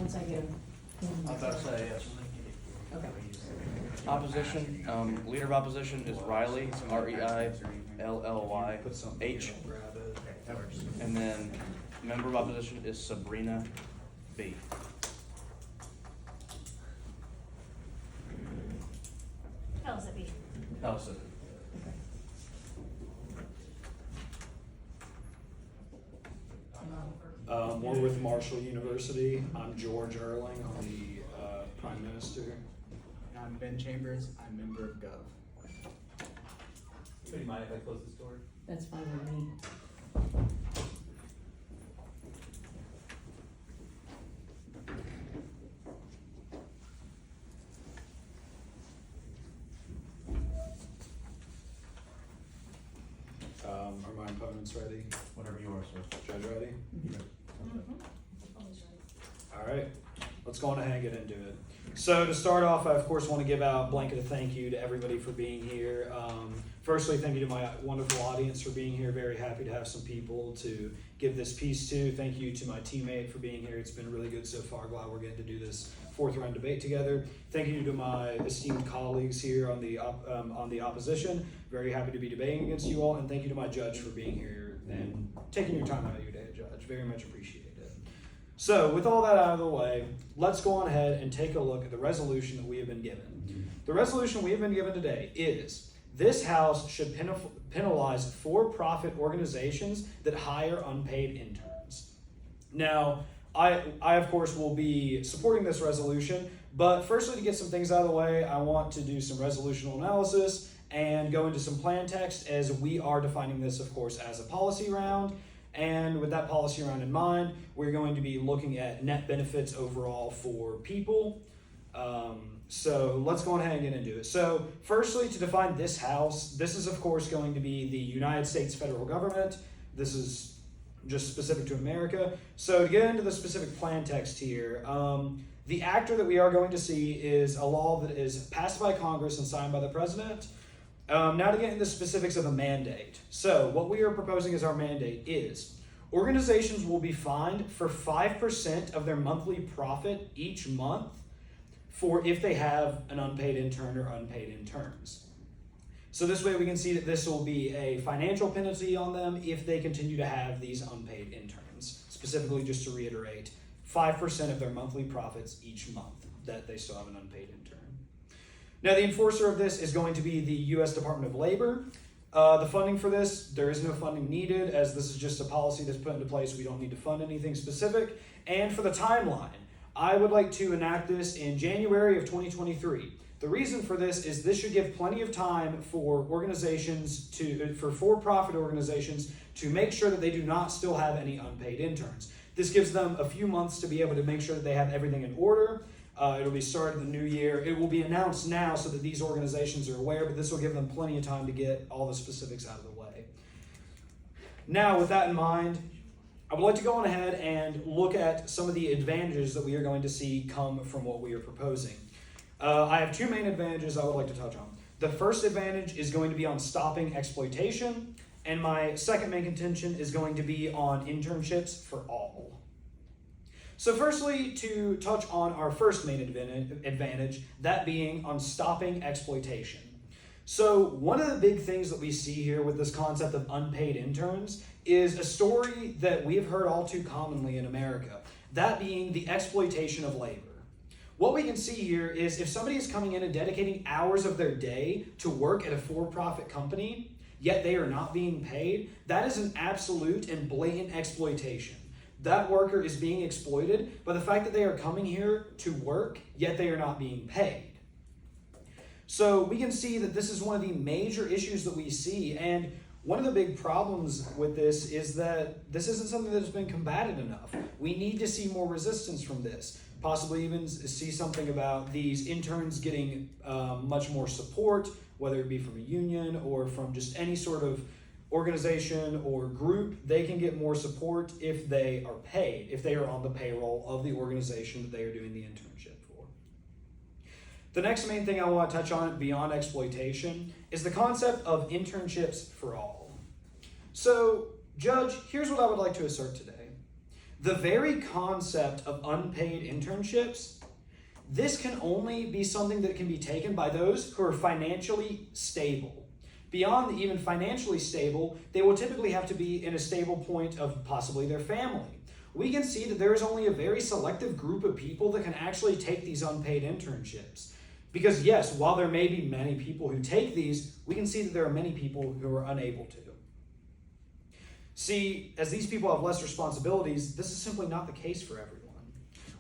once I get them. I was about to say, yes. Okay. Opposition, leader of opposition is Riley, R-E-I-L-L-Y-H. And then member of opposition is Sabrina B. How's it be? Allison. We're with Marshall University. I'm George Erling. I'm the Prime Minister. I'm Ben Chambers. I'm member of Gov. Do you mind if I close this door? That's fine with me. Are my opponents ready? Whenever you are, sir. Judge ready? All right, let's go on ahead and get into it. So to start off, I of course want to give out a blanket of thank you to everybody for being here. Firstly, thank you to my wonderful audience for being here. Very happy to have some people to give this piece to. Thank you to my teammate for being here. It's been really good so far. Glad we're getting to do this fourth round debate together. Thank you to my esteemed colleagues here on the opposition. Very happy to be debating against you all. And thank you to my judge for being here and taking your time out of your day to judge. Very much appreciated. So with all that out of the way, let's go on ahead and take a look at the resolution that we have been given. The resolution we have been given today is this House should penalize for-profit organizations that hire unpaid interns. Now, I of course will be supporting this resolution, but firstly, to get some things out of the way, I want to do some resolutional analysis and go into some plan text, as we are defining this, of course, as a policy round. And with that policy round in mind, we're going to be looking at net benefits overall for people. So let's go ahead and get into it. So firstly, to define this House, this is of course going to be the United States federal government. This is just specific to America. So to get into the specific plan text here, the actor that we are going to see is a law that is passed by Congress and signed by the president. Now to get into the specifics of the mandate. So what we are proposing as our mandate is organizations will be fined for 5% of their monthly profit each month for if they have an unpaid intern or unpaid interns. So this way we can see that this will be a financial penalty on them if they continue to have these unpaid interns. Specifically, just to reiterate, 5% of their monthly profits each month that they still have an unpaid intern. Now, the enforcer of this is going to be the U.S. Department of Labor. The funding for this, there is no funding needed, as this is just a policy that's put into place. We don't need to fund anything specific. And for the timeline, I would like to enact this in January of 2023. The reason for this is this should give plenty of time for organizations for for-profit organizations to make sure that they do not still have any unpaid interns. This gives them a few months to be able to make sure that they have everything in order. It'll be started in the new year. It will be announced now so that these organizations are aware, but this will give them plenty of time to get all the specifics out of the way. Now, with that in mind, I would like to go on ahead and look at some of the advantages that we are going to see come from what we are proposing. I have two main advantages I would like to touch on. The first advantage is going to be on stopping exploitation, and my second main contention is going to be on internships for all. So firstly, to touch on our first main advantage, that being on stopping exploitation. So one of the big things that we see here with this concept of unpaid interns is a story that we have heard all too commonly in America, that being the exploitation of labor. What we can see here is if somebody is coming in and dedicating hours of their day to work at a for-profit company, yet they are not being paid, that is an absolute and blatant exploitation. That worker is being exploited by the fact that they are coming here to work, yet they are not being paid. So we can see that this is one of the major issues that we see, and one of the big problems with this is that this isn't something that has been combated enough. We need to see more resistance from this, possibly even see something about these interns getting much more support, whether it be from a union or from just any sort of organization or group. They can get more support if they are paid, if they are on the payroll of the organization that they are doing the internship for. The next main thing I want to touch on beyond exploitation is the concept of internships for all. So, Judge, here's what I would like to assert today. The very concept of unpaid internships, this can only be something that can be taken by those who are financially stable. Beyond even financially stable, they will typically have to be in a stable point of possibly their family. We can see that there is only a very selective group of people that can actually take these unpaid internships. Because yes, while there may be many people who take these, we can see that there are many people who are unable to. See, as these people have less responsibilities, this is simply not the case for everyone.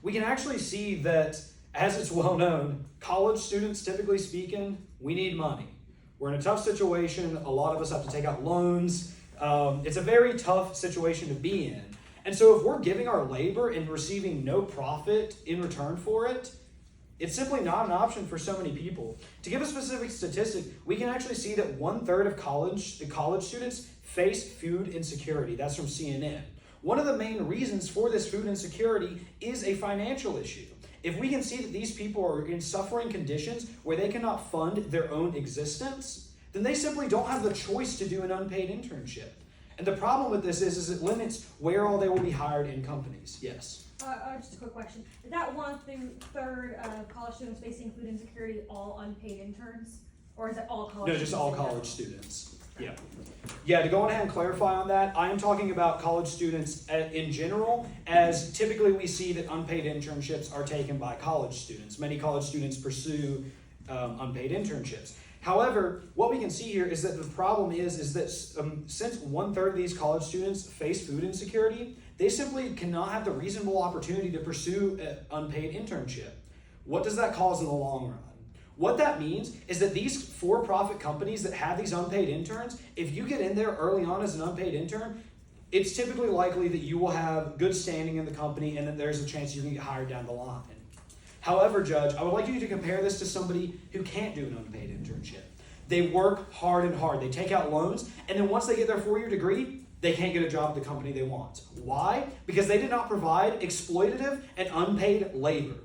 We can actually see that, as it's well known, college students, typically speaking, we need money. We're in a tough situation. A lot of us have to take out loans. It's a very tough situation to be in. And so if we're giving our labor and receiving no profit in return for it, it's simply not an option for so many people. To give a specific statistic, we can actually see that 1/3 of college students face food insecurity. That's from CNN. One of the main reasons for this food insecurity is a financial issue. If we can see that these people are in suffering conditions where they cannot fund their own existence, then they simply don't have the choice to do an unpaid internship. And the problem with this is it limits where all they will be hired in companies. Yes. Just a quick question. Is that 1/3 of college students facing food insecurity all unpaid interns? Or is it all college No, students? just all college students. Yeah. Yeah, to go ahead and clarify on that, I am talking about college students in general, as typically we see that unpaid internships are taken by college students. Many college students pursue unpaid internships. However, what we can see here is that the problem is that since 1/3 of these college students face food insecurity, they simply cannot have the reasonable opportunity to pursue an unpaid internship. What does that cause in the long run? What that means is that these for-profit companies that have these unpaid interns, if you get in there early on as an unpaid intern, it's typically likely that you will have good standing in the company and that there's a chance you can get hired down the line. However, Judge, I would like you to compare this to somebody who can't do an unpaid internship. They work hard and hard. They take out loans, and then once they get their 4-year degree, they can't get a job at the company they want. Why? Because they did not provide exploitative and unpaid labor.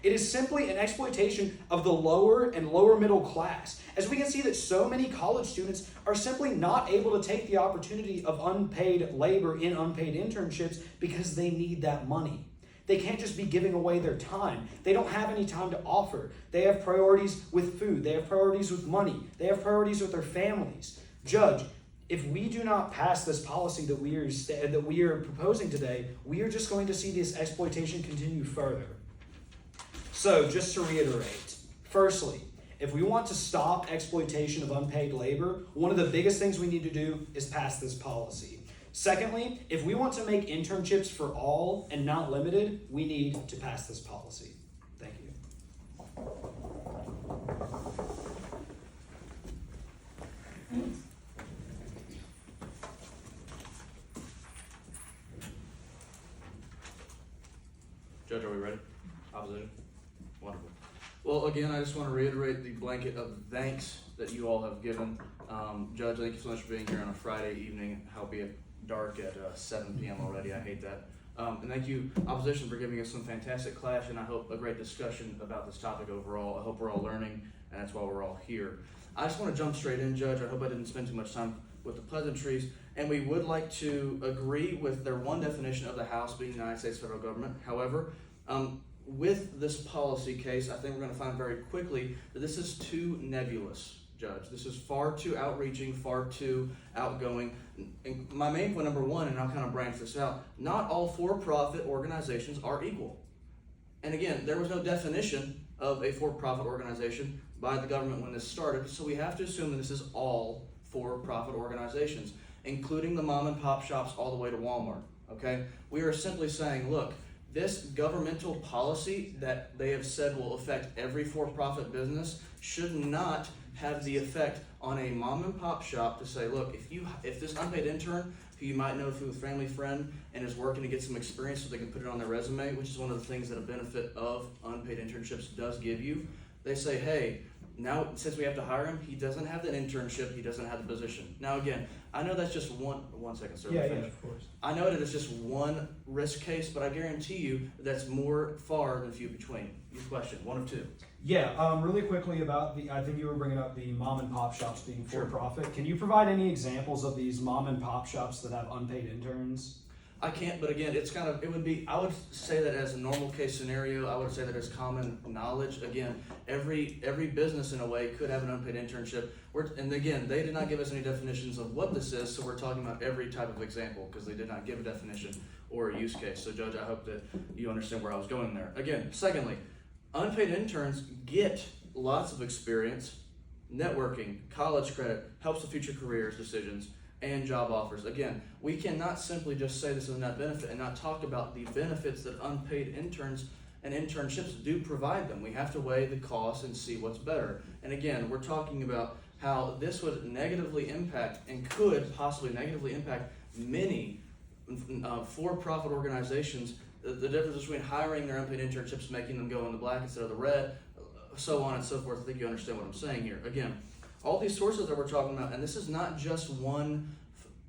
It is simply an exploitation of the lower and lower middle class. As we can see that so many college students are simply not able to take the opportunity of unpaid labor in unpaid internships because they need that money. They can't just be giving away their time. They don't have any time to offer. They have priorities with food. They have priorities with money. They have priorities with their families. Judge, if we do not pass this policy that we are proposing today, we are just going to see this exploitation continue further. So, just to reiterate, firstly, if we want to stop exploitation of unpaid labor, one of the biggest things we need to do is pass this policy. Secondly, if we want to make internships for all and not limited, we need to pass this policy. Thank you. Judge, are we ready? Opposition? Wonderful. Well, again, I just want to reiterate the blanket of thanks that you all have given. Judge, thank you so much for being here on a Friday evening, albeit dark at 7 p.m. already. I hate that. And thank you, opposition, for giving us some fantastic class, and I hope a great discussion about this topic overall. I hope we're all learning, and that's why we're all here. I just want to jump straight in, Judge. I hope I didn't spend too much time with the pleasantries, and we would like to agree with their one definition of the House being the United States federal government. However, with this policy case, I think we're going to find very quickly that this is too nebulous, Judge. This is far too outreaching, far too outgoing. And my main point, number one, and I'll kind of branch this out, not all for-profit organizations are equal. And again, there was no definition of a for-profit organization by the government when this started, so we have to assume that this is all for-profit organizations, including the mom and pop shops all the way to Walmart, okay? We are simply saying, look, this governmental policy that they have said will affect every for-profit business should not have the effect on a mom and pop shop to say, look, if this unpaid intern, who you might know through a family friend and is working to get some experience so they can put it on their resume, which is one of the things that a benefit of unpaid internships does give you, they say, hey, now since we have to hire him, he doesn't have the internship, he doesn't have the position. Now again, I know that's just one second, sir. Yeah, of course. I know that it's just one risk case, but I guarantee you that's more far than few between. Your question, one of two. Yeah, really quickly about I think you were bringing up the mom and pop shops being Sure. for profit. Can you provide any examples of these mom and pop shops that have unpaid interns? I can't, but again, I would say that as a normal case scenario, I would say that as common knowledge. Again, every business in a way could have an unpaid internship. And again, they did not give us any definitions of what this is, so we're talking about every type of example because they did not give a definition or a use case. So Judge, I hope that you understand where I was going there. Again, secondly, unpaid interns get lots of experience, networking, college credit, helps with future careers decisions, and job offers. Again, we cannot simply just say this is a net benefit and not talk about the benefits that unpaid interns and internships do provide them. We have to weigh the cost and see what's better. And again, we're talking about how this would negatively impact and could possibly negatively impact many for-profit organizations. The difference between hiring their unpaid internships, making them go in the black instead of the red, so on and so forth. I think you understand what I'm saying here. Again, all these sources that we're talking about, and this is not just one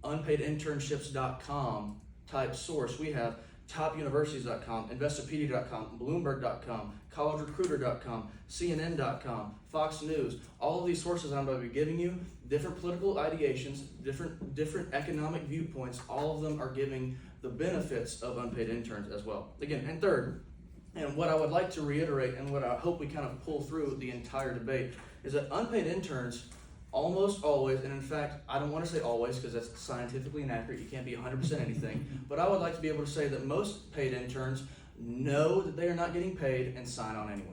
unpaidinternships.com type source. We have topuniversities.com, investopedia.com, bloomberg.com, collegerecruiter.com, CNN.com, Fox News. All of these sources that I'm going to be giving you, different political ideations, different economic viewpoints, all of them are giving the benefits of unpaid interns as well. Again, and third, and what I would like to reiterate and what I hope we kind of pull through the entire debate is that unpaid interns almost always, and in fact, I don't want to say always because that's scientifically inaccurate, you can't be 100% anything, but I would like to be able to say that most paid interns know that they are not getting paid and sign on anyway.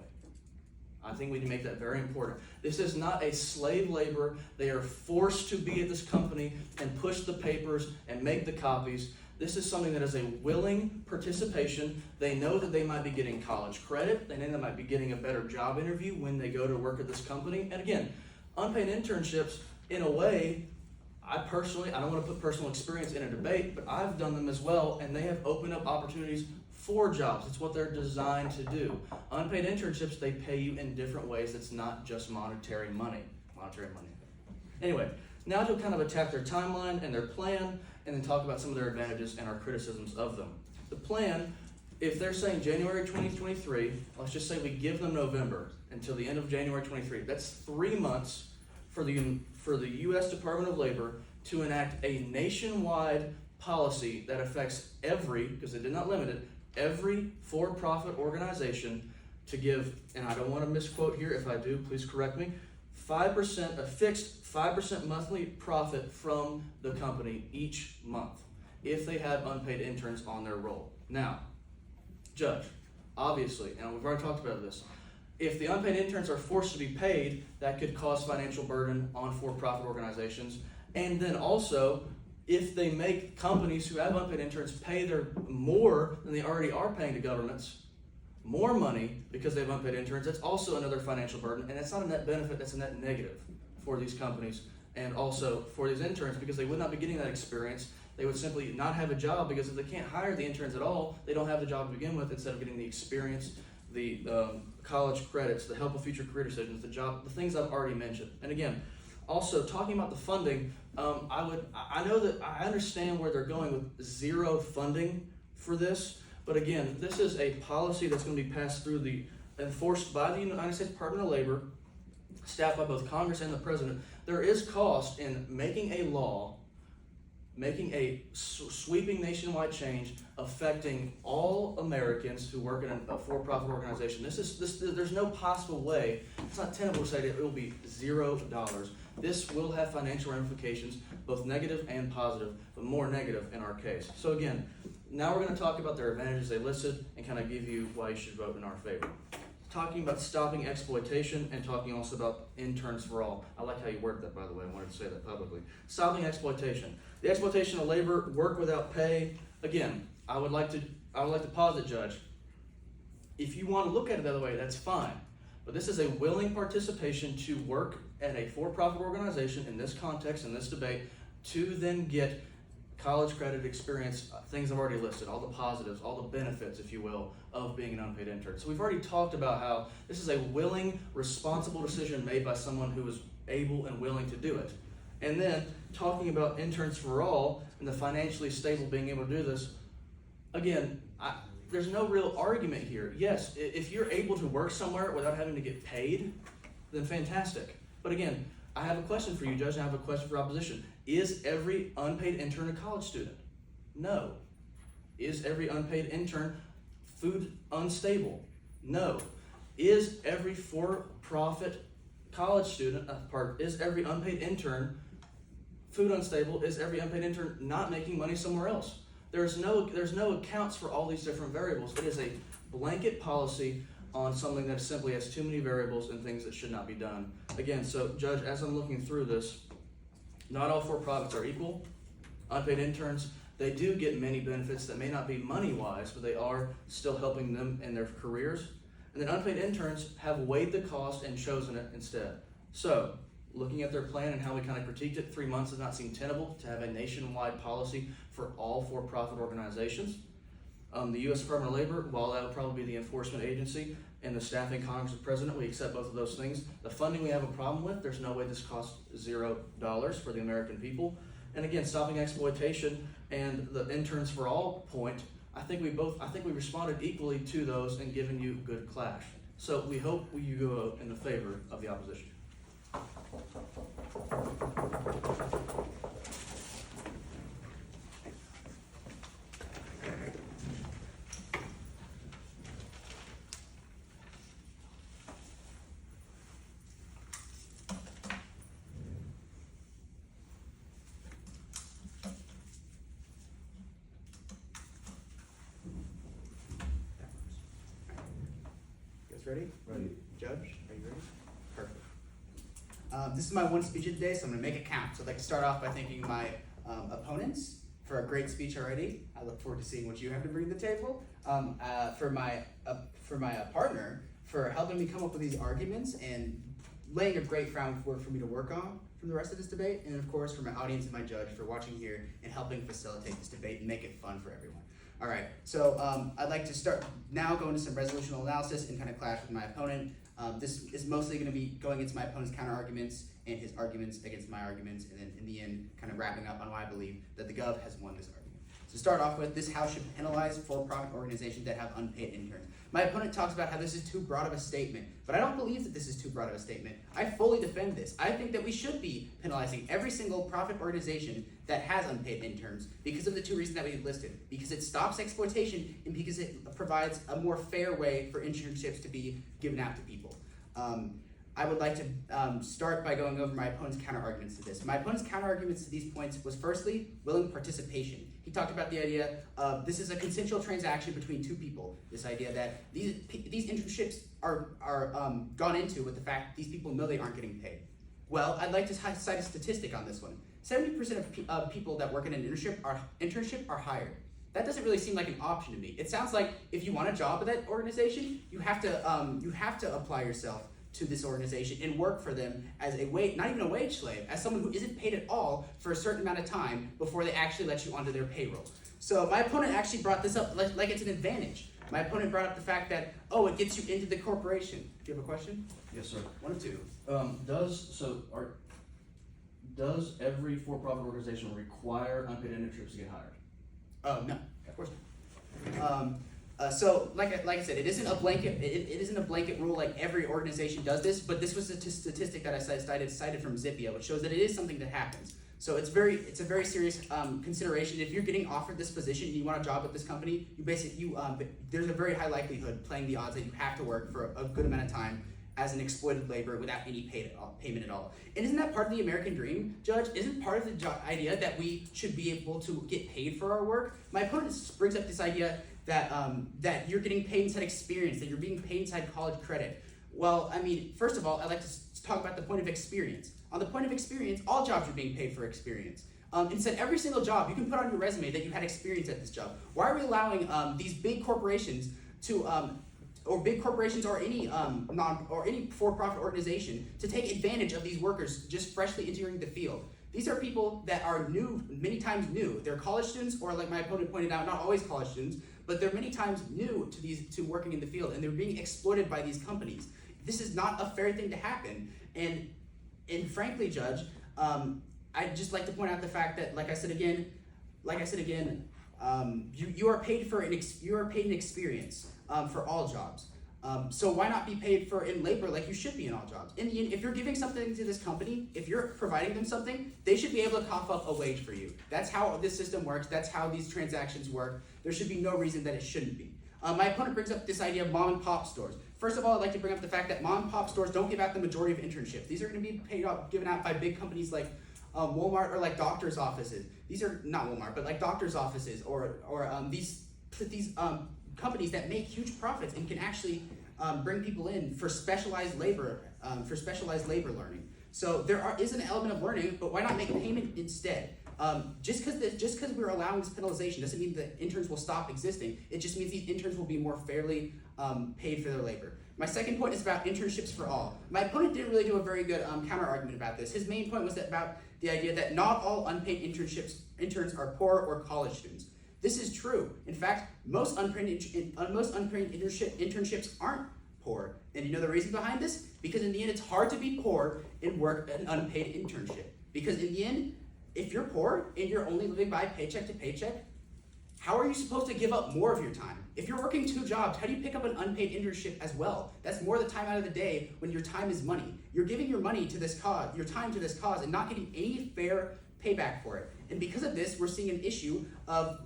I think we need to make that very important. This is not a slave labor. They are forced to be at this company and push the papers and make the copies. This is something that is a willing participation. They know that they might be getting college credit. They know they might be getting a better job interview when they go to work at this company. And again, unpaid internships, in a way, I don't want to put personal experience in a debate, but I've done them as well, and they have opened up opportunities for jobs. It's what they're designed to do. Unpaid internships, they pay you in different ways. It's not just monetary money. Anyway, now to kind of attack their timeline and their plan, and then talk about some of their advantages and our criticisms of them. The plan, if they're saying January 2023, let's just say we give them November until the end of January 23. That's 3 months for the U.S. Department of Labor to enact a nationwide policy that affects because they did not limit it, every for-profit organization to give, and I don't want to misquote here, if I do, please correct me, a fixed 5% monthly profit from the company each month if they have unpaid interns on their roll. Now, Judge, obviously, and we've already talked about this, if the unpaid interns are forced to be paid, that could cause financial burden on for-profit organizations. And then also, if they make companies who have unpaid interns pay their more than they already are paying to governments, more money because they have unpaid interns, that's also another financial burden. And it's not a net benefit, that's a net negative for these companies and also for these interns because they would not be getting that experience. They would simply not have a job because if they can't hire the interns at all, they don't have the job to begin with instead of getting the experience, the college credits, the help with future career decisions, the things I've already mentioned. And again, also talking about the funding, I know that I understand where they're going with zero funding for this, but again, this is a policy that's going to be passed through enforced by the United States Department of Labor, staffed by both Congress and the President. There is cost in making a law, making a sweeping nationwide change affecting all Americans who work in a for-profit organization. There's no possible way, it's not tenable to say that it will be $0. This will have financial ramifications, both negative and positive, but more negative in our case. So again, now we're going to talk about their advantages they listed and kind of give you why you should vote in our favor. Talking about stopping exploitation and talking also about interns for all. I like how you worded that, by the way. I wanted to say that publicly. Stopping exploitation. The exploitation of labor, work without pay. Again, I would like to posit, Judge, if you want to look at it the other way, that's fine. But this is a willing participation to work at a for-profit organization in this context, in this debate, to then get college credit experience, things I've already listed, all the positives, all the benefits, if you will, of being an unpaid intern. So we've already talked about how this is a willing, responsible decision made by someone who is able and willing to do it. And then talking about interns for all and the financially stable being able to do this, again, there's no real argument here. Yes, if you're able to work somewhere without having to get paid, then fantastic. But again, I have a question for you, Judge, and I have a question for opposition. Is every unpaid intern a college student? No. Is every unpaid intern food unstable? No. Is every for-profit college student, is every unpaid intern food unstable? Is every unpaid intern not making money somewhere else? There's no accounts for all these different variables. It is a blanket policy on something that simply has too many variables and things that should not be done. Again, so Judge, as I'm looking through this, not all for-profits are equal. Unpaid interns, they do get many benefits that may not be money-wise, but they are still helping them in their careers. And then unpaid interns have weighed the cost and chosen it instead. So, looking at their plan and how we kind of critiqued it, 3 months does not seem tenable to have a nationwide policy for all for-profit organizations. The U.S. Department of Labor, while that will probably be the enforcement agency, and the staffing Congress of President, we accept both of those things. The funding we have a problem with, there's no way this costs $0 for the American people. And again, stopping exploitation and the interns for all point, I think we responded equally to those and given you good clash. So we hope you go in the favor of the opposition. Ready? Ready. Judge, are you ready? Perfect. This is my one speech of the day, so I'm going to make it count. So I'd like to start off by thanking my opponents for a great speech already. I look forward to seeing what you have to bring to the table. For my partner for helping me come up with these arguments and laying a great groundwork for me to work on from the rest of this debate. And of course, for my audience and my judge for watching here and helping facilitate this debate and make it fun for everyone. All right, so I'd like to start now going into some resolutional analysis and kind of clash with my opponent. This is mostly going to be going into my opponent's counter arguments and his arguments against my arguments, and then in the end, kind of wrapping up on why I believe that the Gov has won this argument. So to start off with, this House should penalize for-profit organizations that have unpaid interns. My opponent talks about how this is too broad of a statement, but I don't believe that this is too broad of a statement. I fully defend this. I think that we should be penalizing every single profit organization that has unpaid interns because of the two reasons that we listed. Because it stops exploitation and because it provides a more fair way for internships to be given out to people. I would like to start by going over my opponent's counter-arguments to this. My opponent's counter-arguments to these points was firstly, willing participation. He talked about the idea of this is a consensual transaction between two people. This idea that these internships are gone into with the fact that these people know they aren't getting paid. Well, I'd like to cite a statistic on this one. 70% of people that work in an internship are hired. That doesn't really seem like an option to me. It sounds like if you want a job at that organization, you have to apply yourself to this organization and work for them as not even a wage slave, as someone who isn't paid at all for a certain amount of time before they actually let you onto their payroll. So my opponent actually brought this up like it's an advantage. My opponent brought up the fact that, it gets you into the corporation. Do you have a question? Yes, sir. One or two. Does every for-profit organization require unpaid internships to get hired? No, of course not. So, like I said, it isn't a blanket. It isn't a blanket rule like every organization does this. But this was a statistic that I cited from Zippia, which shows that it is something that happens. So it's a very serious consideration. If you're getting offered this position and you want a job at this company, there's a very high likelihood playing the odds that you have to work for a good amount of time as an exploited labor without any payment at all. And isn't that part of the American dream, Judge? Isn't part of the idea that we should be able to get paid for our work? My opponent brings up this idea that you're getting paid inside experience, that you're being paid inside college credit. Well, I mean, first of all, I'd like to talk about the point of experience. On the point of experience, all jobs are being paid for experience. Instead, every single job, you can put on your resume that you had experience at this job. Why are we allowing these big corporations or any for-profit organization to take advantage of these workers just freshly entering the field? These are people that are new, many times new. They're college students, or like my opponent pointed out, not always college students, but they're many times new to working in the field, and they're being exploited by these companies. This is not a fair thing to happen, and frankly, Judge, I'd just like to point out the fact that, like I said again, you are paid an experience for all jobs. So why not be paid for in labor like you should be in all jobs? In the end, if you're giving something to this company, if you're providing them something, they should be able to cough up a wage for you. That's how this system works. That's how these transactions work. There should be no reason that it shouldn't be. My opponent brings up this idea of mom and pop stores. First of all, I'd like to bring up the fact that mom and pop stores don't give out the majority of internships. These are going to be given out by big companies like Walmart or like doctors' offices. These are not Walmart, but like doctors' offices or these companies that make huge profits and can actually bring people in for specialized labor learning. So there is an element of learning, but why not make payment instead? Just because we're allowing this penalization doesn't mean that interns will stop existing. It just means these interns will be more fairly paid for their labor. My second point is about internships for all. My opponent didn't really do a very good counter argument about this. His main point was about the idea that not all unpaid interns are poor or college students. This is true. In fact, most unpaid internships aren't poor. And you know the reason behind this? Because in the end, it's hard to be poor and work an unpaid internship. Because in the end, if you're poor and you're only living by paycheck to paycheck, how are you supposed to give up more of your time? If you're working 2 jobs, how do you pick up an unpaid internship as well? That's more the time out of the day when your time is money. You're giving your money to this cause, your time to this cause, and not getting any fair payback for it. And because of this, we're seeing an issue of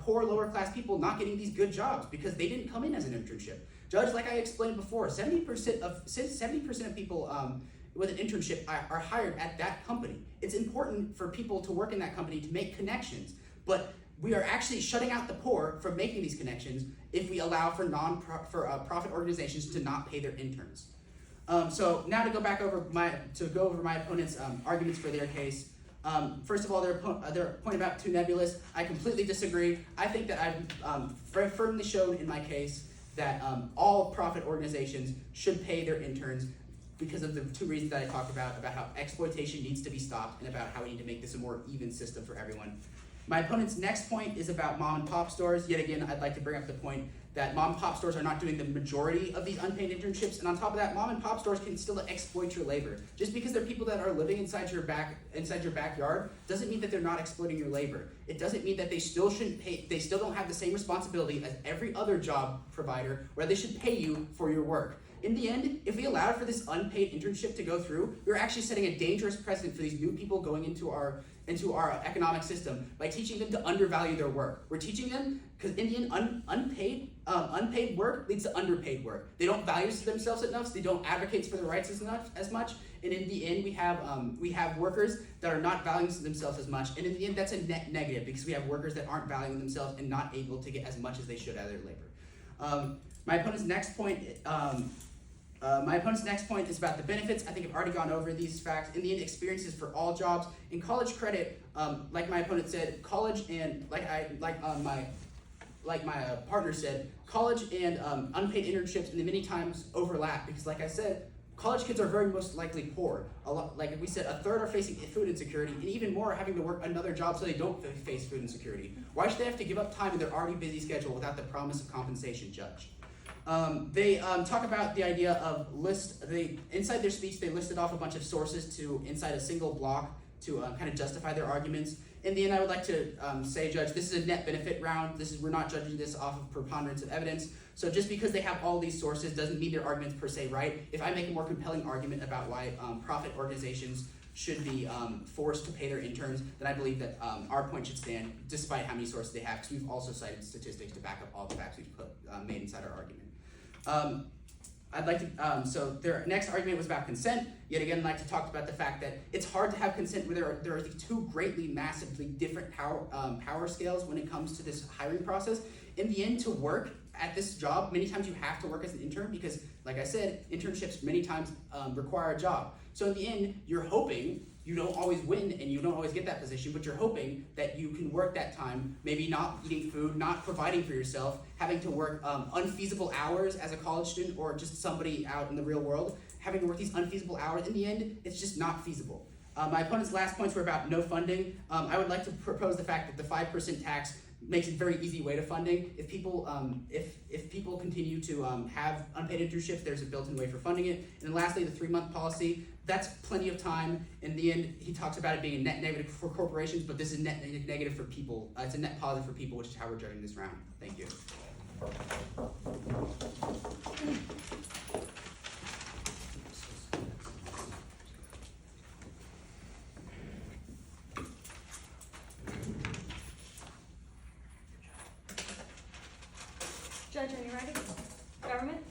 poor lower class people not getting these good jobs because they didn't come in as an internship. Judge, like I explained before, 70% of people with an internship are hired at that company. It's important for people to work in that company to make connections, but we are actually shutting out the poor from making these connections if we allow for profit organizations to not pay their interns. So now to go over my opponent's arguments for their case. First of all, their point about too nebulous. I completely disagree. I think that I've very firmly shown in my case that all profit organizations should pay their interns because of the 2 reasons that I talked about how exploitation needs to be stopped and about how we need to make this a more even system for everyone. My opponent's next point is about mom and pop stores. Yet again, I'd like to bring up the point that mom and pop stores are not doing the majority of these unpaid internships, and on top of that, mom and pop stores can still exploit your labor. Just because they're people that are living inside your backyard doesn't mean that they're not exploiting your labor. It doesn't mean that they still shouldn't pay. They still don't have the same responsibility as every other job provider, where they should pay you for your work. In the end, if we allowed for this unpaid internship to go through, we're actually setting a dangerous precedent for these new people going into our economic system by teaching them to undervalue their work. We're teaching them, because in the end, unpaid work leads to underpaid work. They don't value themselves enough, so they don't advocate for their rights as much, and in the end, we have workers that are not valuing themselves as much, and in the end, that's a net negative, because we have workers that aren't valuing themselves and not able to get as much as they should out of their labor. My opponent's next point is about the benefits. I think I've already gone over these facts. In the end, experiences for all jobs. In college credit, like my opponent said, college and like my partner said, college and unpaid internships and many times overlap because, like I said, college kids are very most likely poor. Like we said, a third are facing food insecurity, and even more are having to work another job so they don't face food insecurity. Why should they have to give up time in their already busy schedule without the promise of compensation, Judge? They talk about the idea of inside their speech, they listed off a bunch of sources inside a single block to kind of justify their arguments. In the end, I would like to say, Judge, this is a net benefit round. We're not judging this off of preponderance of evidence. So just because they have all these sources doesn't mean their arguments per se right. If I make a more compelling argument about why profit organizations should be forced to pay their interns, then I believe that our point should stand despite how many sources they have, because we've also cited statistics to back up all the facts we've made inside our argument. So their next argument was about consent. Yet again, I'd like to talk about the fact that it's hard to have consent where there are these 2 greatly massively different power scales when it comes to this hiring process. In the end, to work at this job, many times you have to work as an intern because, like I said, internships many times require a job. So in the end, you're hoping you don't always win and you don't always get that position, but you're hoping that you can work that time, maybe not eating food, not providing for yourself, having to work unfeasible hours as a college student or just somebody out in the real world, having to work these unfeasible hours. In the end, it's just not feasible. My opponent's last points were about no funding. I would like to propose the fact that the 5% tax makes it a very easy way to funding. If people continue to have unpaid internships, there's a built-in way for funding it. And then lastly, the 3-month policy. That's plenty of time. In the end, he talks about it being a net negative for corporations, but this is net negative for people. It's a net positive for people, which is how we're judging this round. Thank you. Judge, are you ready? Government?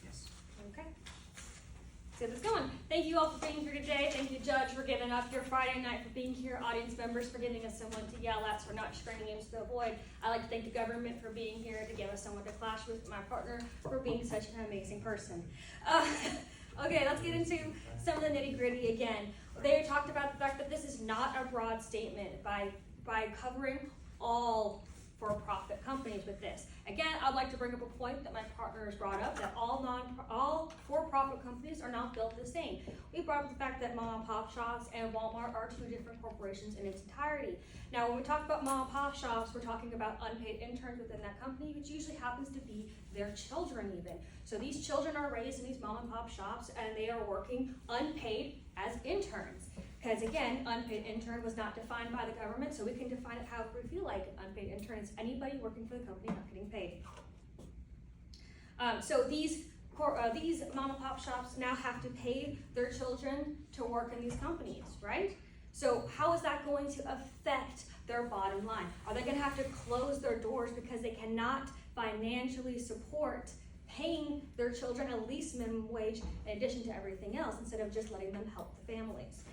Yes. Okay. Let's get this going. Thank you all for being here today. Thank you, Judge, for giving up your Friday night, for being here. Audience members, for giving us someone to yell at, so we're not screaming into the void. I'd like to thank the government for being here to give us someone to clash with, my partner for being such an amazing person. Okay, let's get into some of the nitty gritty again. They talked about the fact that this is not a broad statement by covering all for-profit companies with this. Again, I'd like to bring up a point that my partner has brought up, that all for-profit companies are not built the same. We brought up the fact that mom and pop shops and Walmart are two different corporations in its entirety. Now, when we talk about mom and pop shops, we're talking about unpaid interns within that company, which usually happens to be their children even. So these children are raised in these mom and pop shops and they are working unpaid as interns. Because again, unpaid intern was not defined by the government, so we can define it however we feel like. Unpaid intern is anybody working for the company not getting paid. So these mom and pop shops now have to pay their children to work in these companies, right? So how is that going to affect their bottom line? Are they going to have to close their doors because they cannot financially support paying their children at least minimum wage in addition to everything else, instead of just letting them help the families?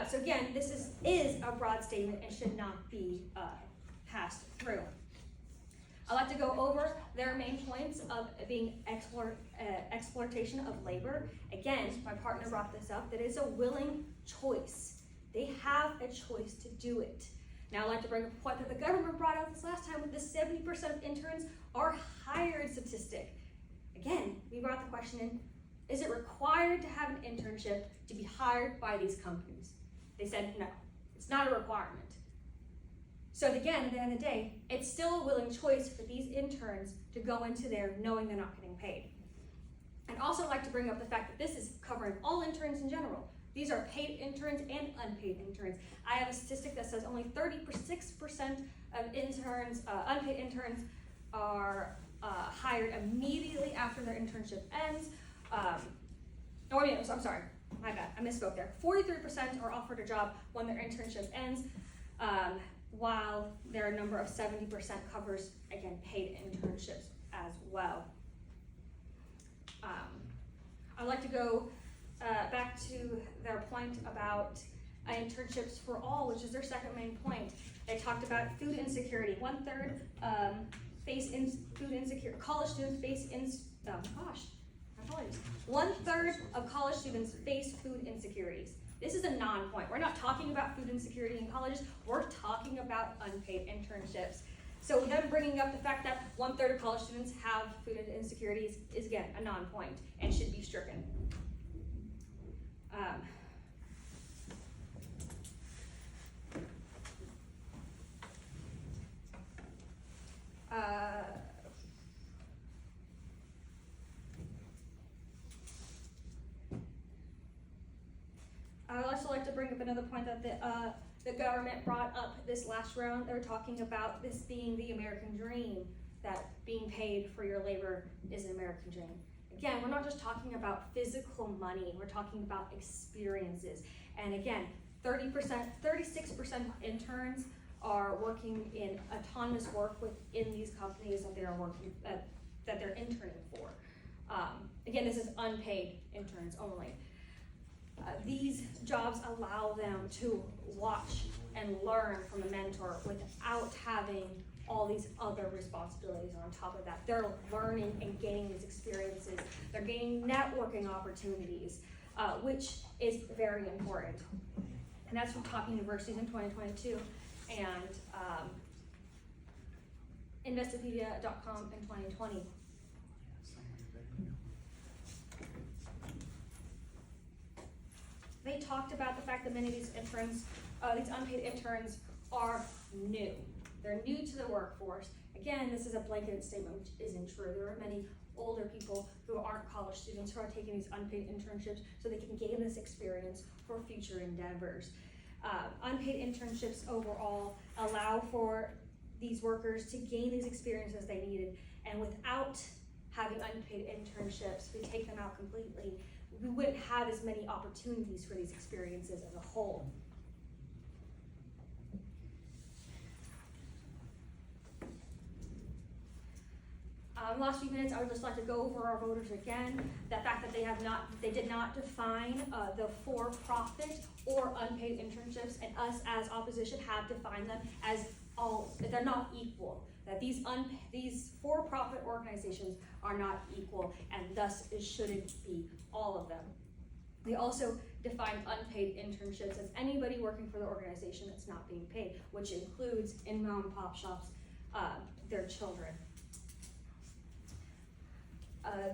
So again, this is a broad statement and should not be passed through. I'd like to go over their main points of being exploitation of labor. Again, my partner brought this up, that is a willing choice. They have a choice to do it. Now I'd like to bring up a point that the government brought up this last time with the 70% of interns are hired statistic. Again, we brought the question in, is it required to have an internship to be hired by these companies? They said no, it's not a requirement. So again, at the end of the day, it's still a willing choice for these interns to go into there knowing they're not getting paid. I'd also like to bring up the fact that this is covering all interns in general. These are paid interns and unpaid interns. I have a statistic that says only 36% of interns, unpaid interns, are hired immediately after their internship ends. I'm sorry, my bad, I misspoke there. 43% are offered a job when their internship ends, while their number of 70% covers, again, paid internships as well. I'd like to go back to their point about internships for all, which is their second main point. They talked about food insecurity. 1/3 face food insecurity. College students face apologies. 1/3 of college students face food insecurities. This is a non-point. We're not talking about food insecurity in colleges. We're talking about unpaid internships. So them bringing up the fact that 1/3 of college students have food insecurities is again a non-point and should be stricken. I would also like to bring up another point that the government brought up this last round. They were talking about this being the American dream, that being paid for your labor is an American dream. Again, we're not just talking about physical money, we're talking about experiences. And again, 36% of interns are working in autonomous work within these companies that they are working, that they're interning for. Again, this is unpaid interns only. These jobs allow them to watch and learn from a mentor without having all these other responsibilities on top of that. They're learning and gaining these experiences. They're gaining networking opportunities, which is very important. And that's from top universities in 2022 and Investopedia.com in 2020. They talked about the fact that many of these interns, these unpaid interns, are new. They're new to the workforce. Again, this is a blanket statement, which isn't true. There are many older people who aren't college students who are taking these unpaid internships so they can gain this experience for future endeavors. Unpaid internships overall allow for these workers to gain these experiences they needed, and without having unpaid internships, we take them out completely, we wouldn't have as many opportunities for these experiences as a whole. In the last few minutes, I would just like to go over our voters again. The fact that they did not define the for-profit or unpaid internships, and us as opposition have defined them as all, they're not equal. That these for-profit organizations are not equal, and thus it shouldn't be all of them. They also defined unpaid internships as anybody working for the organization that's not being paid, which includes in mom and pop shops, their children.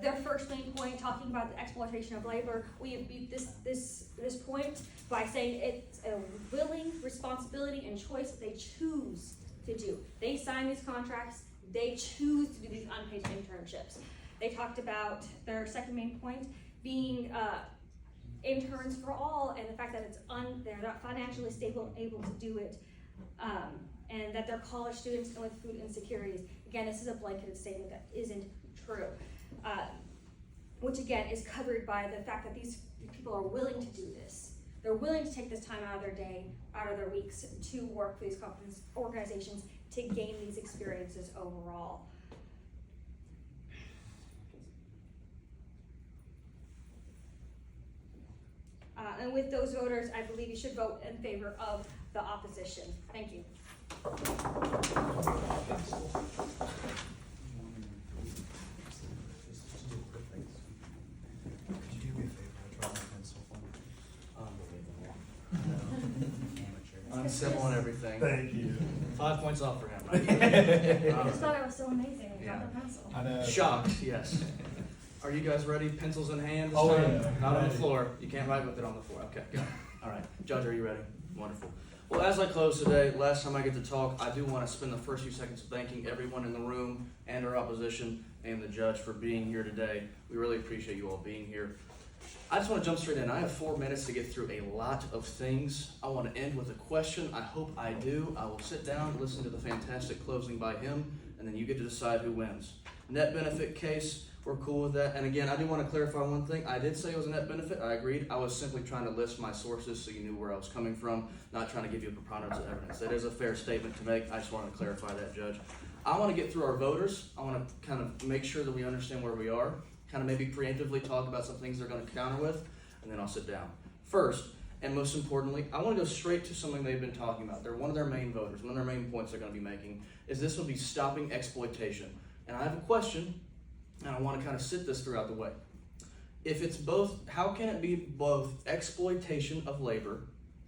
Their first main point, talking about the exploitation of labor, we have beat this point by saying it's a willing responsibility and choice that they choose to do. They sign these contracts, they choose to do these unpaid internships. They talked about their second main point being interns for all, and the fact that they're not financially stable and able to do it, and that they're college students and with food insecurities. Again, this is a blanketed statement that isn't true. Which again is covered by the fact that these people are willing to do this. They're willing to take this time out of their day, out of their weeks to work for these organizations to gain these experiences overall. And with those voters, I believe you should vote in favor of the opposition. Thank you. Could you do me a favor? I dropped my pencil phone. Uncivil and everything. Thank you. 5 points off for him, I right? just thought it was so amazing. I Yeah. got the pencil. I know. Shocked, yes. Are you guys ready? Pencils in hand this Oh, time? yeah. Not on the Ready. floor. You can't write with it on the floor. Okay, good. All right. Judge, are you ready? Wonderful. Well, as I close today, last time I get to talk, I do want to spend the first few seconds thanking everyone in the room and our opposition and the judge for being here today. We really appreciate you all being here. I just want to jump straight in. I have 4 minutes to get through a lot of things. I want to end with a question. I hope I do. I will sit down, listen to the fantastic closing by him, and then you get to decide who wins. Net benefit case, we're cool with that. And again, I do want to clarify one thing. I did say it was a net benefit. I agreed. I was simply trying to list my sources so you knew where I was coming from, not trying to give you a preponderance of evidence. That is a fair statement to make. I just wanted to clarify that, Judge. I want to get through our voters. I want to kind of make sure that we understand where we are, kind of maybe preemptively talk about some things they're going to counter with, and then I'll sit down. First, and most importantly, I want to go straight to something they've been talking about. They're one of their main voters. One of their main points they're going to be making is this will be stopping exploitation. And I have a question, and I want to kind of sit this throughout the way. If it's both, how can it be both exploitation of labor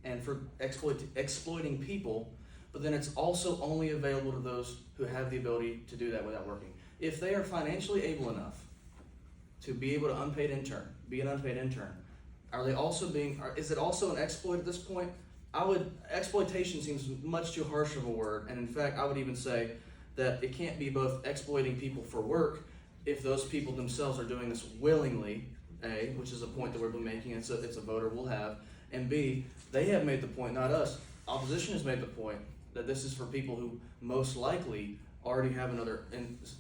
and for exploiting people, but then it's also only available to those who have the ability to do that without working? If they are financially able enough to be able to be an unpaid intern, are they also is it also an exploit at this point? Exploitation seems much too harsh of a word, and in fact, I would even say that it can't be both exploiting people for work if those people themselves are doing this willingly, A, which is a point that we're making, it's a voter we'll have, and B, they have made the point, not us, opposition has made the point that this is for people who most likely already have another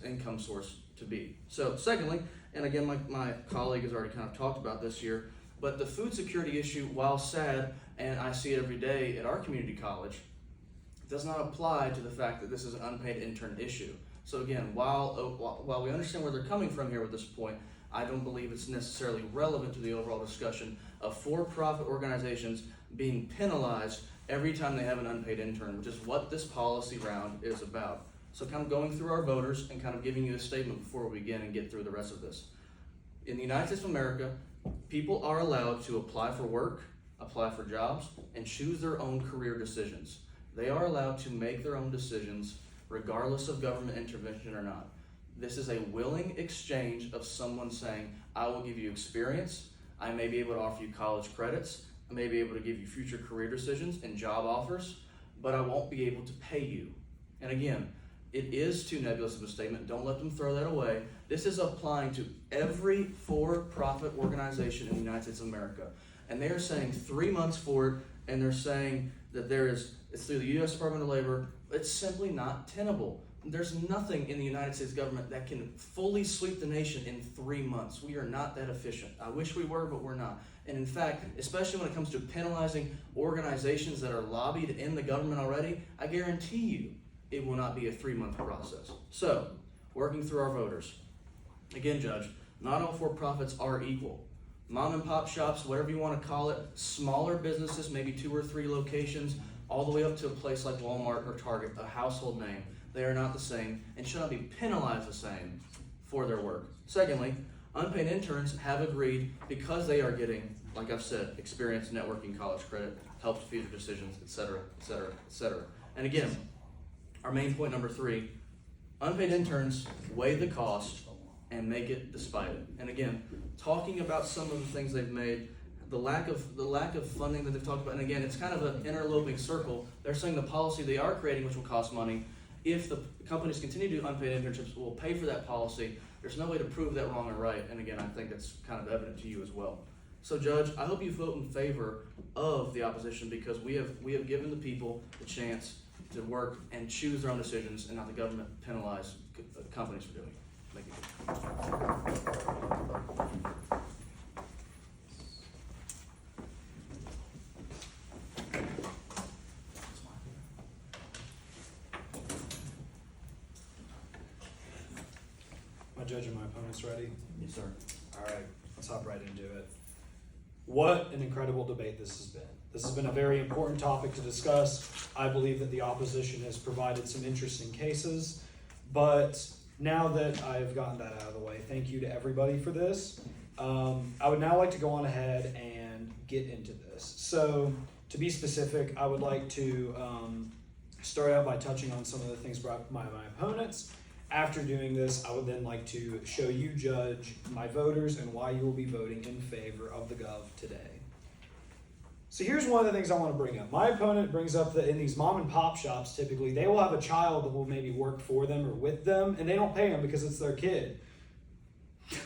income source to be. So secondly, and again, my colleague has already kind of talked about this here, but the food security issue, while sad, and I see it every day at our community college, does not apply to the fact that this is an unpaid intern issue. So again, while we understand where they're coming from here with this point, I don't believe it's necessarily relevant to the overall discussion of for-profit organizations being penalized every time they have an unpaid intern, which is what this policy round is about. So kind of going through our voters and kind of giving you a statement before we begin and get through the rest of this. In the United States of America, people are allowed to apply for work, apply for jobs, and choose their own career decisions. They are allowed to make their own decisions regardless of government intervention or not. This is a willing exchange of someone saying, I will give you experience, I may be able to offer you college credits, I may be able to give you future career decisions and job offers, but I won't be able to pay you. And again, it is too nebulous of a statement. Don't let them throw that away. This is applying to every for-profit organization in the United States of America. And they are saying 3 months for it, and they're saying that it's through the U.S. Department of Labor. It's simply not tenable. There's nothing in the United States government that can fully sweep the nation in 3 months. We are not that efficient. I wish we were, but we're not. And in fact, especially when it comes to penalizing organizations that are lobbied in the government already, I guarantee you it will not be a 3-month process. So, working through our voters. Again, Judge, not all for-profits are equal. Mom and pop shops, whatever you want to call it, smaller businesses, maybe 2 or 3 locations, all the way up to a place like Walmart or Target, a household name. They are not the same and should not be penalized the same for their work. Secondly, unpaid interns have agreed because they are getting, like I've said, experience, networking, college credit, helps future decisions, etc., etc., etc. And again, our main point number 3, unpaid interns weigh the cost and make it despite it. And again, talking about some of the things they've made, the lack of funding that they've talked about, and again, it's kind of an interloping circle. They're saying the policy they are creating, which will cost money, if the companies continue to do unpaid internships, will pay for that policy. There's no way to prove that wrong or right, and again, I think that's kind of evident to you as well. So, Judge, I hope you vote in favor of the opposition because we have given the people the chance to work and choose their own decisions and not the government penalize companies for doing it. Thank you. My judge and my opponents ready? Yes, sir. All right, let's hop right into it. What an incredible debate this has been. This has been a very important topic to discuss. I believe that the opposition has provided some interesting cases, but now that I've gotten that out of the way, thank you to everybody for this. I would now like to go on ahead and get into this. So, to be specific, I would like to start out by touching on some of the things brought by my opponents. After doing this, I would then like to show you, Judge, my voters and why you will be voting in favor of the Gov today. So here's one of the things I want to bring up. My opponent brings up that in these mom and pop shops, typically, they will have a child that will maybe work for them or with them, and they don't pay them because it's their kid.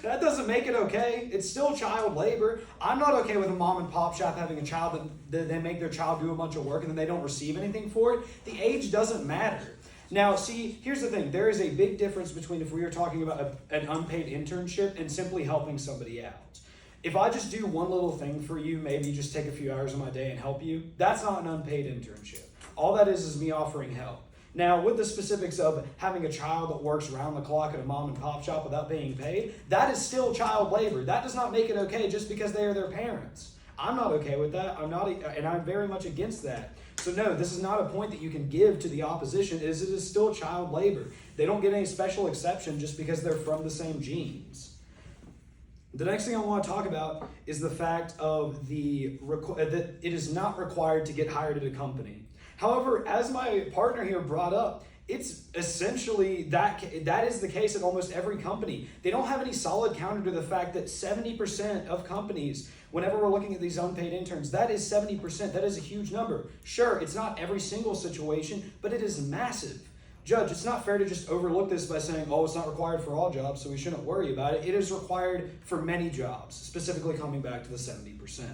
That doesn't make it okay. It's still child labor. I'm not okay with a mom and pop shop having a child that they make their child do a bunch of work and then they don't receive anything for it. The age doesn't matter. Now, see, here's the thing. There is a big difference between if we are talking about an unpaid internship and simply helping somebody out. If I just do one little thing for you, maybe just take a few hours of my day and help you, that's not an unpaid internship. All that is me offering help. Now, with the specifics of having a child that works around the clock at a mom and pop shop without being paid, that is still child labor. That does not make it okay just because they are their parents. I'm not okay with that. I'm very much against that. So no, this is not a point that you can give to the opposition. It is still child labor. They don't get any special exception just because they're from the same genes. The next thing I want to talk about is the fact of that it is not required to get hired at a company. However, as my partner here brought up, it's essentially that is the case at almost every company. They don't have any solid counter to the fact that 70% of companies, whenever we're looking at these unpaid interns, that is 70%. That is a huge number. Sure, it's not every single situation, but it is massive. Judge, it's not fair to just overlook this by saying, oh, it's not required for all jobs, so we shouldn't worry about it. It is required for many jobs, specifically coming back to the 70%.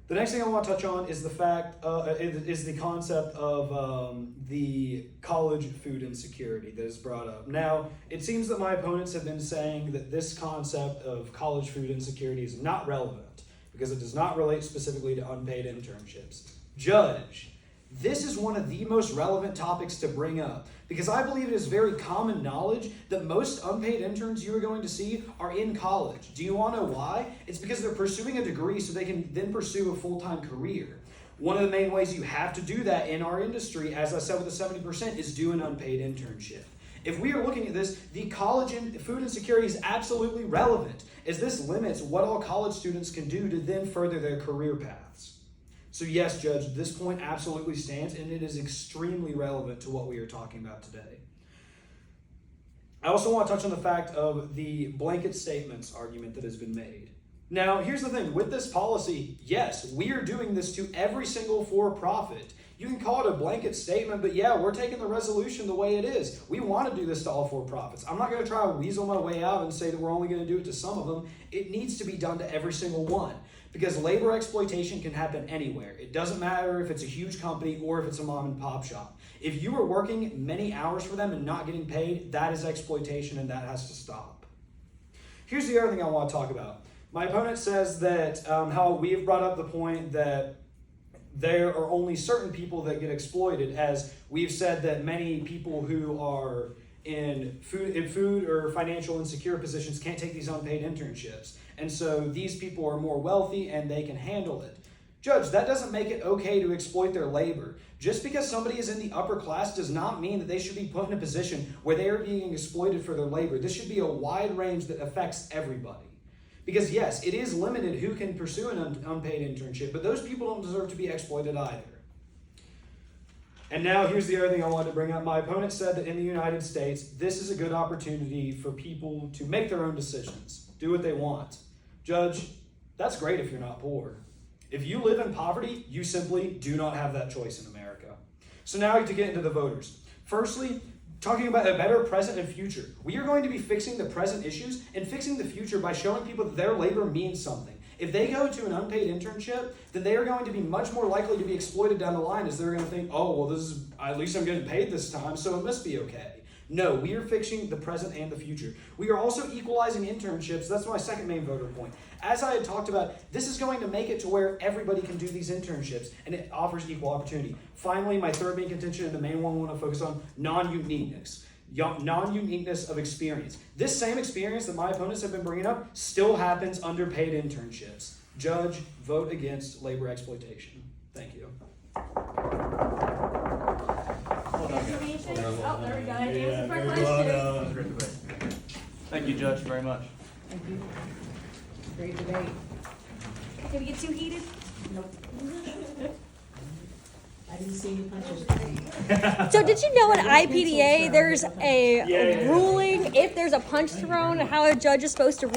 The next thing I want to touch on is the concept of the college food insecurity that is brought up. Now, it seems that my opponents have been saying that this concept of college food insecurity is not relevant because it does not relate specifically to unpaid internships. Judge, this is one of the most relevant topics to bring up because I believe it is very common knowledge that most unpaid interns you are going to see are in college. Do you want to know why? It's because they're pursuing a degree so they can then pursue a full-time career. One of the main ways you have to do that in our industry, as I said with the 70%, is do an unpaid internship. If we are looking at this, the college and food insecurity is absolutely relevant as this limits what all college students can do to then further their career paths. So yes, Judge, this point absolutely stands, and it is extremely relevant to what we are talking about today. I also want to touch on the fact of the blanket statements argument that has been made. Now, here's the thing. With this policy, yes, we are doing this to every single for-profit. You can call it a blanket statement, but yeah, we're taking the resolution the way it is. We want to do this to all for-profits. I'm not going to try to weasel my way out and say that we're only going to do it to some of them. It needs to be done to every single one. Because labor exploitation can happen anywhere. It doesn't matter if it's a huge company or if it's a mom and pop shop. If you are working many hours for them and not getting paid, that is exploitation and that has to stop. Here's the other thing I want to talk about. My opponent says that how we have brought up the point that there are only certain people that get exploited, as we've said that many people who are in food or financial insecure positions can't take these unpaid internships. And so these people are more wealthy and they can handle it. Judge, that doesn't make it okay to exploit their labor. Just because somebody is in the upper class does not mean that they should be put in a position where they are being exploited for their labor. This should be a wide range that affects everybody. Because yes, it is limited who can pursue an unpaid internship, but those people don't deserve to be exploited either. And now here's the other thing I wanted to bring up. My opponent said that in the United States, this is a good opportunity for people to make their own decisions, do what they want. Judge, that's great if you're not poor. If you live in poverty, you simply do not have that choice in America. So now to get into the voters. Firstly, talking about a better present and future. We are going to be fixing the present issues and fixing the future by showing people that their labor means something. If they go to an unpaid internship, then they are going to be much more likely to be exploited down the line, as they're going to think, oh, well, this is, at least I'm getting paid this time, so it must be okay. No, we are fixing the present and the future. We are also equalizing internships. That's my second main voter point. As I had talked about, this is going to make it to where everybody can do these internships, and it offers equal opportunity. Finally, my third main contention, and the main one I want to focus on, non-uniqueness. Non-uniqueness of experience. This same experience that my opponents have been bringing up still happens under paid internships. Judge, vote against labor exploitation. Thank you. Information? Oh, there we go. Answer my Good question. one. Thank you, Judge, very much. Thank you. Great debate. Did we get too heated? Nope. I didn't see any punches. So did you know in IPDA there's a ruling if there's a punch thrown, how a judge is supposed to